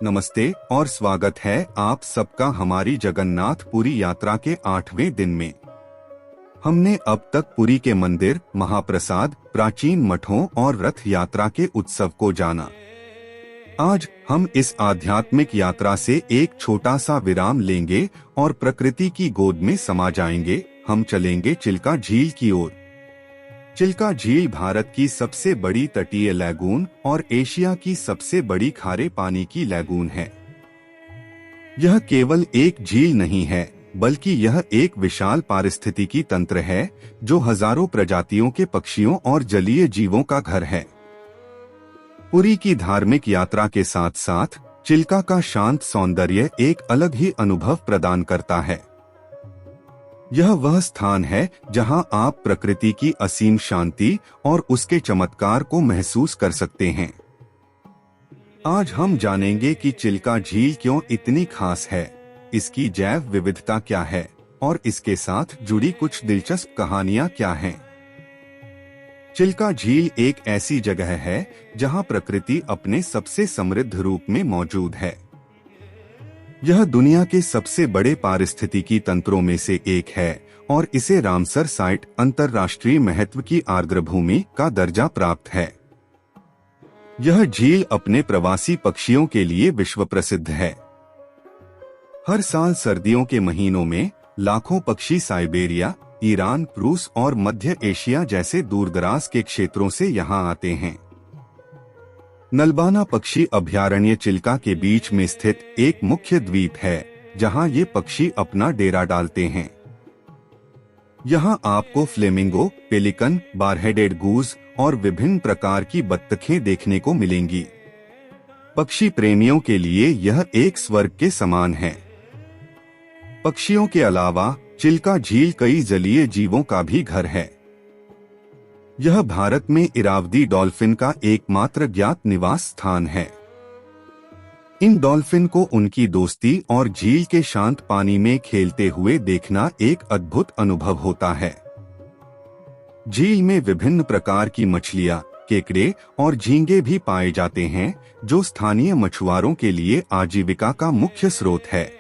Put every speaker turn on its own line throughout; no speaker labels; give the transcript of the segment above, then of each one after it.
नमस्ते और स्वागत है आप सबका हमारी जगन्नाथ पुरी यात्रा के 8वें दिन में। हमने अब तक पुरी के मंदिर, महाप्रसाद, प्राचीन मठों और रथ यात्रा के उत्सव को जाना। आज हम इस आध्यात्मिक यात्रा से एक छोटा सा विराम लेंगे और प्रकृति की गोद में समा जाएंगे। हम चलेंगे चिल्का झील की ओर। चिल्का झील भारत की सबसे बड़ी तटीय लैगून और एशिया की सबसे बड़ी खारे पानी की लैगून है। यह केवल एक झील नहीं है, बल्कि यह एक विशाल पारिस्थितिकी तंत्र है जो हजारों प्रजातियों के पक्षियों और जलीय जीवों का घर है। पुरी की धार्मिक यात्रा के साथ साथ चिल्का का शांत सौंदर्य एक अलग ही अनुभव प्रदान करता है। यह वह स्थान है जहां आप प्रकृति की असीम शांति और उसके चमत्कार को महसूस कर सकते हैं। आज हम जानेंगे कि चिल्का झील क्यों इतनी खास है, इसकी जैव विविधता क्या है और इसके साथ जुड़ी कुछ दिलचस्प कहानियां क्या हैं। चिल्का झील एक ऐसी जगह है जहां प्रकृति अपने सबसे समृद्ध रूप में मौजूद है। यह दुनिया के सबसे बड़े पारिस्थितिकी तंत्रों में से एक है और इसे रामसर साइट अंतर्राष्ट्रीय महत्व की आर्द्रभूमि का दर्जा प्राप्त है। यह झील अपने प्रवासी पक्षियों के लिए विश्व प्रसिद्ध है। हर साल सर्दियों के महीनों में लाखों पक्षी साइबेरिया, ईरान, रूस और मध्य एशिया जैसे दूरदराज के क्षेत्रों से यहाँ आते हैं। नलबाना पक्षी अभयारण्य चिल्का के बीच में स्थित एक मुख्य द्वीप है जहां ये पक्षी अपना डेरा डालते हैं। यहां आपको फ्लेमिंगो, पेलिकन, बारहेडेड गूज और विभिन्न प्रकार की बत्तखें देखने को मिलेंगी। पक्षी प्रेमियों के लिए यह एक स्वर्ग के समान है। पक्षियों के अलावा चिल्का झील कई जलीय जीवों का भी घर है। यह भारत में इरावदी डॉल्फिन का एकमात्र ज्ञात निवास स्थान है। इन डॉल्फिन को उनकी दोस्ती और झील के शांत पानी में खेलते हुए देखना एक अद्भुत अनुभव होता है। झील में विभिन्न प्रकार की मछलियां, केकड़े और झींगे भी पाए जाते हैं जो स्थानीय मछुआरों के लिए आजीविका का मुख्य स्रोत है।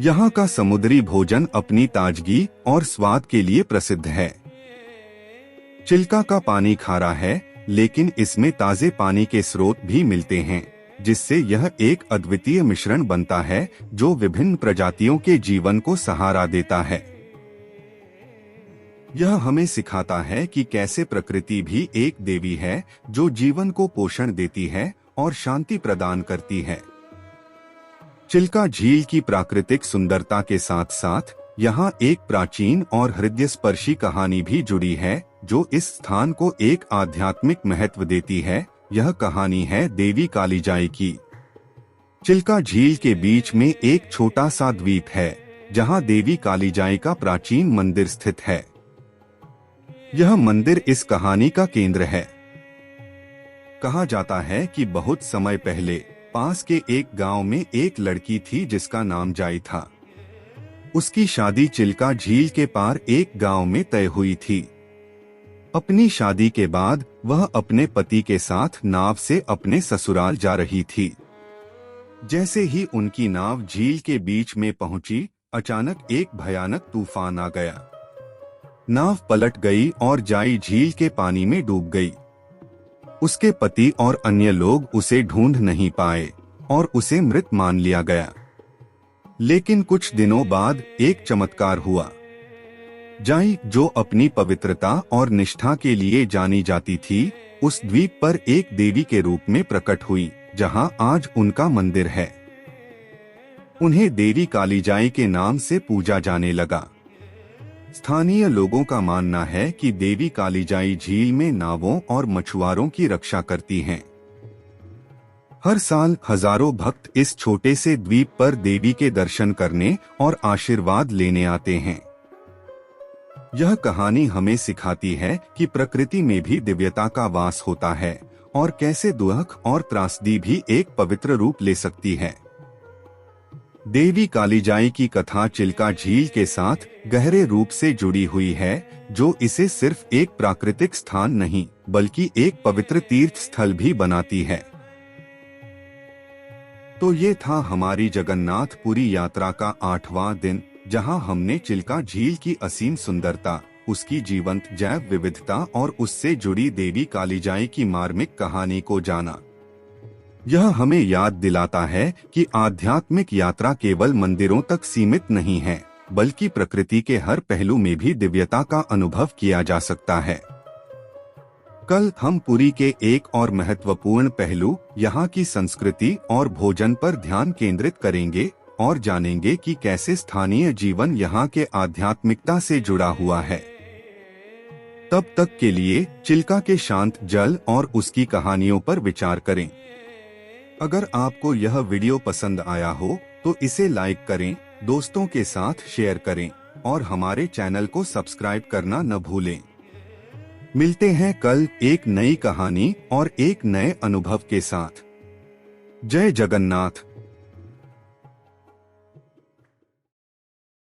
यहाँ का समुद्री भोजन अपनी ताजगी और स्वाद के लिए प्रसिद्ध है। चिल्का का पानी खारा है, लेकिन इसमें ताजे पानी के स्रोत भी मिलते हैं, जिससे यह एक अद्वितीय मिश्रण बनता है जो विभिन्न प्रजातियों के जीवन को सहारा देता है। यह हमें सिखाता है कि कैसे प्रकृति भी एक देवी है जो जीवन को पोषण देती है और शांति प्रदान करती है। चिल्का झील की प्राकृतिक सुंदरता के साथ साथ यहाँ एक प्राचीन और हृदयस्पर्शी कहानी भी जुड़ी है जो इस स्थान को एक आध्यात्मिक महत्व देती है। यह कहानी है देवी कालीजाई की। चिल्का झील के बीच में एक छोटा सा द्वीप है जहाँ देवी कालीजाई का प्राचीन मंदिर स्थित है। यह मंदिर इस कहानी का केंद्र है। कहा जाता है कि बहुत समय पहले पास के एक गांव में एक लड़की थी जिसका नाम जाई था। उसकी शादी चिल्का झील के पार एक गांव में तय हुई थी। अपनी शादी के बाद वह अपने पति के साथ नाव से अपने ससुराल जा रही थी। जैसे ही उनकी नाव झील के बीच में पहुंची, अचानक एक भयानक तूफान आ गया। नाव पलट गई और जाई झील के पानी में डूब गई। उसके पति और अन्य लोग उसे ढूंढ नहीं पाए और उसे मृत मान लिया गया। लेकिन कुछ दिनों बाद एक चमत्कार हुआ। जाई, जो अपनी पवित्रता और निष्ठा के लिए जानी जाती थी, उस द्वीप पर एक देवी के रूप में प्रकट हुई जहां आज उनका मंदिर है। उन्हें देवी कालीजाई के नाम से पूजा जाने लगा। स्थानीय लोगों का मानना है कि देवी कालीजाई झील में नावों और मछुआरों की रक्षा करती हैं। हर साल हजारों भक्त इस छोटे से द्वीप पर देवी के दर्शन करने और आशीर्वाद लेने आते हैं। यह कहानी हमें सिखाती है कि प्रकृति में भी दिव्यता का वास होता है और कैसे दुख और त्रासदी भी एक पवित्र रूप ले सकती है। देवी कालीजाई की कथा चिल्का झील के साथ गहरे रूप से जुड़ी हुई है, जो इसे सिर्फ एक प्राकृतिक स्थान नहीं बल्कि एक पवित्र तीर्थ स्थल भी बनाती है। तो ये था हमारी जगन्नाथपुरी यात्रा का 8वां दिन, जहां हमने चिल्का झील की असीम सुंदरता, उसकी जीवंत जैव विविधता और उससे जुड़ी देवी कालिजाई की मार्मिक कहानी को जाना। यह हमें याद दिलाता है कि आध्यात्मिक यात्रा केवल मंदिरों तक सीमित नहीं है, बल्कि प्रकृति के हर पहलू में भी दिव्यता का अनुभव किया जा सकता है। कल हम पुरी के एक और महत्वपूर्ण पहलू, यहाँ की संस्कृति और भोजन पर ध्यान केंद्रित करेंगे और जानेंगे कि कैसे स्थानीय जीवन यहाँ के आध्यात्मिकता से जुड़ा हुआ है। तब तक के लिए चिल्का के शांत जल और उसकी कहानियों पर विचार करें। अगर आपको यह वीडियो पसंद आया हो तो इसे लाइक करें, दोस्तों के साथ शेयर करें और हमारे चैनल को सब्सक्राइब करना न भूलें। मिलते हैं कल एक नई कहानी और एक नए अनुभव के साथ। जय जगन्नाथ।